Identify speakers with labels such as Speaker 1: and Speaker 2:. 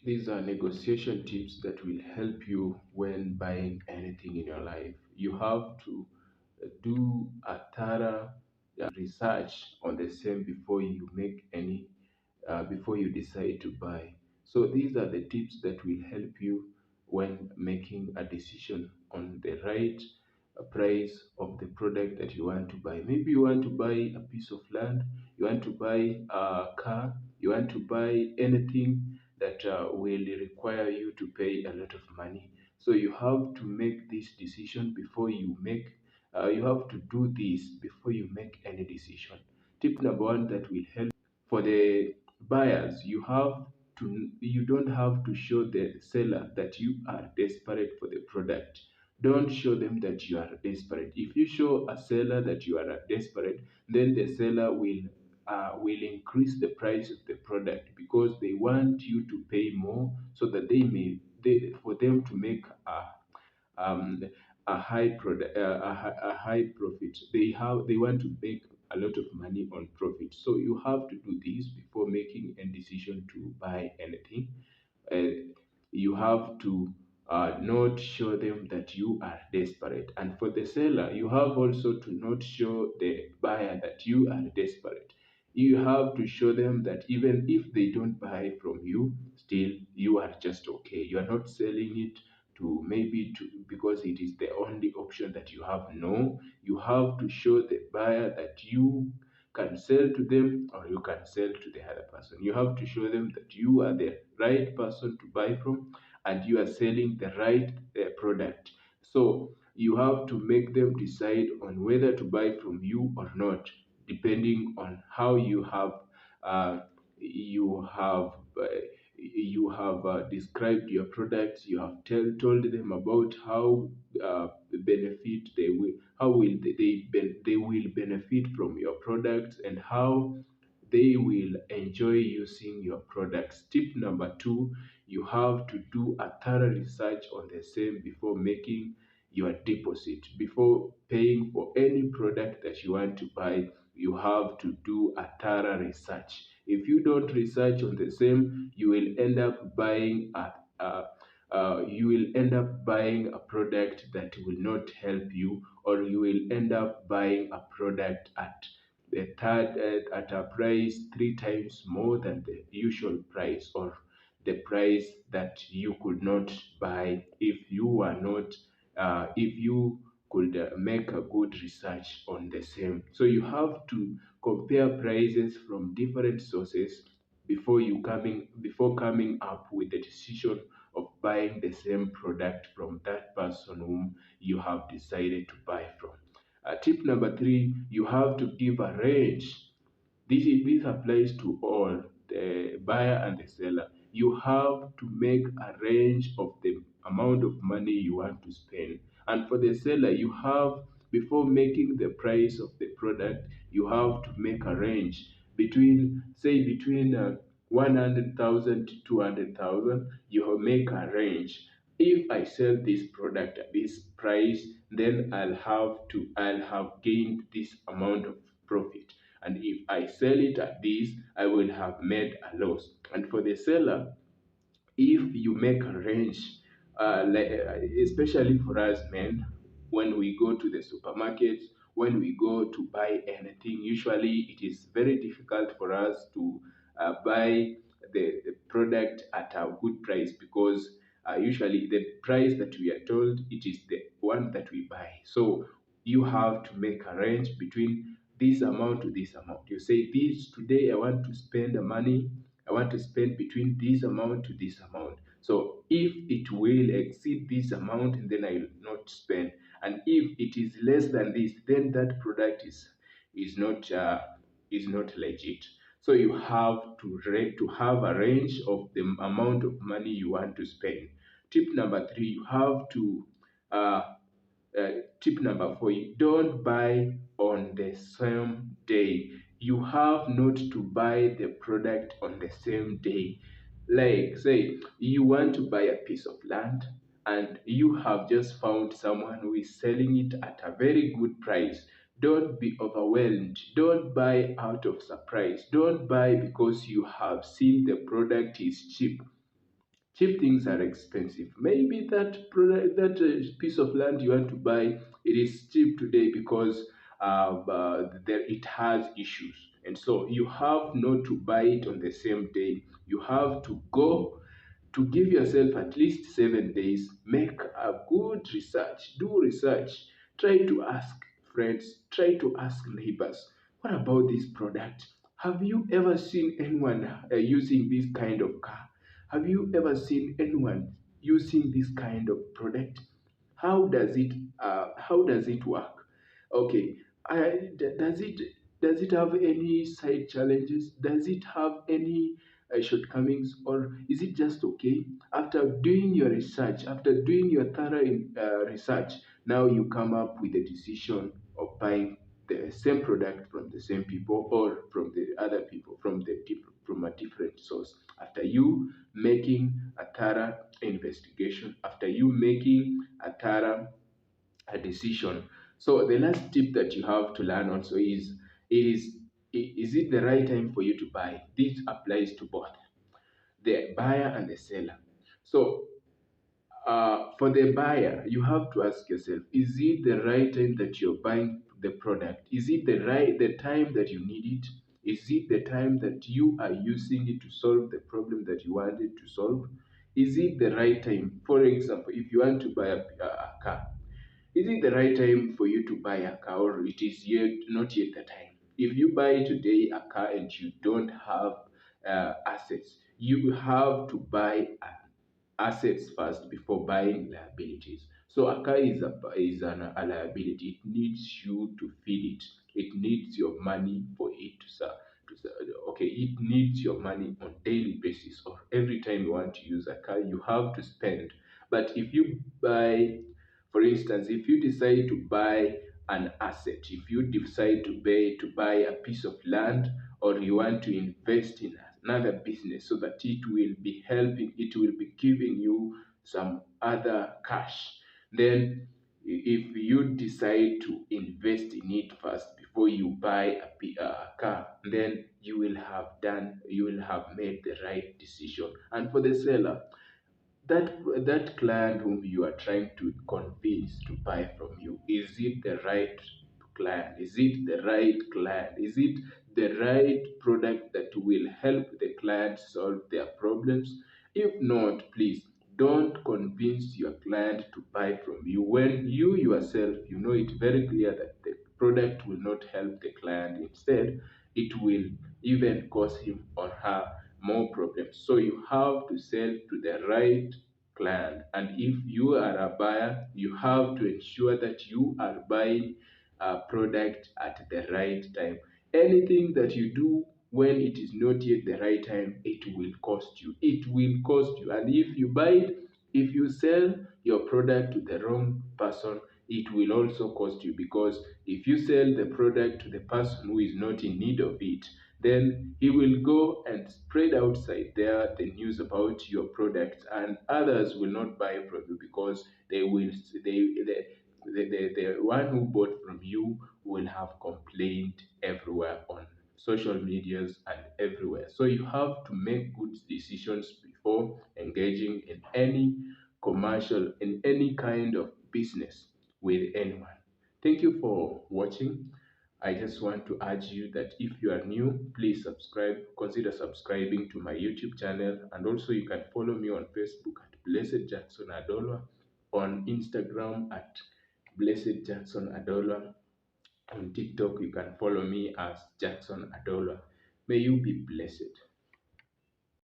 Speaker 1: These are negotiation tips that will help you when buying anything in your life. You have to do a thorough research on the same before you make any before you decide to buy. So these are the tips that will help you when making a decision on the right price of the product that you want to buy. Maybe you want to buy a piece of land, you want to buy a car, you want to buy anything that will require you to pay a lot of money. So you have to make this decision before you make. You have to do this before you make any decision. Tip number one that will help for the buyers, you don't have to show the seller that you are desperate for the product. Don't show them that you are desperate. If you show a seller that you are desperate, then the seller will increase the price of the product because they want you to pay more so that for them to make um, a high profit. They want to make a lot of money on profit. So you have to do this before making a decision to buy anything. You have to not show them that you are desperate. And for the seller, you have also to not show the buyer that you are desperate. You have to show them that even if they don't buy from you, still you are just okay. You are not selling it to maybe to because it is the only option that you have. No, you have to show the buyer that you can sell to them or you can sell to the other person. You have to show them that you are the right person to buy from and you are selling the right product. So you have to make them decide on whether to buy from you or not, depending on how uh, you have uh, described your products. You have told them about how benefit they will how will they will benefit from your products and how they will enjoy using your products. Tip number two, you have to do a thorough research on the same before making your deposit. Before paying for any product that you want to buy, you have to do a thorough research. If you don't research on the same, you will end up buying a product that will not help you, or you will end up buying a product at a price three times more than the usual price, or the price that you could not buy if you could make a good research on the same. So you have to compare prices from different sources before coming up with the decision of buying the same product from that person whom you have decided to buy from. Tip number three, you have to give a range. This applies to all, the buyer and the seller. You have to make a range of the amount of money you want to spend. And for the seller, before making the price of the product, you have to make a range between 100,000 to 200,000. You make a range. If I sell this product at this price, then I'll have gained this amount of profit. And if I sell it at this, I will have made a loss. And for the seller, if you make a range, especially for us men, when we go to the supermarkets, when we go to buy anything, usually it is very difficult for us to buy the product at a good price because usually the price that we are told it is the one that we buy. So you have to make a range between this amount to this amount. You say this today I want to spend the money I want to spend between this amount to this amount. So if it will exceed this amount, then I will not spend. And if it is less than this, then that product is not is not legit. So you have to have a range of the amount of money you want to spend. Tip number three, you have to uh, uh, tip number four, you don't buy on the same day. You have not to buy the product on the same day. Like, say, you want to buy a piece of land and you have just found someone who is selling it at a very good price. Don't be overwhelmed. Don't buy out of surprise. Don't buy because you have seen the product is cheap. Cheap things are expensive. Maybe that product, that piece of land you want to buy, it is cheap today because there it has issues, and so you have not to buy it on the same day. You have to go to give yourself at least 7 days. Make a good research, do research, try to ask friends, try to ask neighbors, what about this product? Have you ever seen anyone using this kind of car? Have you ever seen anyone using this kind of product? How does it work? Okay, does it have any side challenges? Does it have any shortcomings, or is it just okay? After doing your research, after doing your thorough research, now you come up with a decision of buying the same product from the same people, or from the other people, from a different source. After you making a thorough investigation, after you making a thorough a decision. So the last tip that you have to learn also is, is it the right time for you to buy? This applies to both the buyer and the seller. So for the buyer, you have to ask yourself, is it the right time that you're buying the product? Is it the time that you need it? Is it the time that you are using it to solve the problem that you wanted to solve? Is it the right time? For example, if you want to buy a car, is it the right time for you to buy a car, or it is yet not yet the time? If you buy today a car and you don't have assets, you have to buy assets first before buying liabilities. So a car a liability. It needs you to feed it. It needs your money for it okay, it needs your money on daily basis, or every time you want to use a car, you have to spend. But if you buy, for instance, if you decide to buy an asset, if you decide to buy a piece of land, or you want to invest in another business so that it will be helping, it will be giving you some other cash, then if you decide to invest in it first before you buy a car, then you will have made the right decision. And for the seller, that client whom you are trying to convince to buy from you, is it the right client? Is it the right client? Is it the right product that will help the client solve their problems? If not, please don't convince your client to buy from you when you yourself, you know it very clear that the product will not help the client. Instead, it will even cause him or her more problems. So you have to sell to the right client. And if you are a buyer, you have to ensure that you are buying a product at the right time. Anything that you do when it is not yet the right time, it will cost you. It will cost you. And if you buy it, if you sell your product to the wrong person, it will also cost you, because if you sell the product to the person who is not in need of it, then he will go and spread outside there the news about your product, and others will not buy from you, because they will the one who bought from you will have complained everywhere on social medias and everywhere. So you have to make good decisions before engaging in any commercial, in any kind of business with anyone. Thank you for watching. I just want to urge you that if you are new, please subscribe. Consider subscribing to my YouTube channel, and also you can follow me on Facebook at Blessed Jackson Adolwa, on Instagram at Blessed Jackson Adolwa, on TikTok you can follow me as Jackson Adolwa. May you be blessed.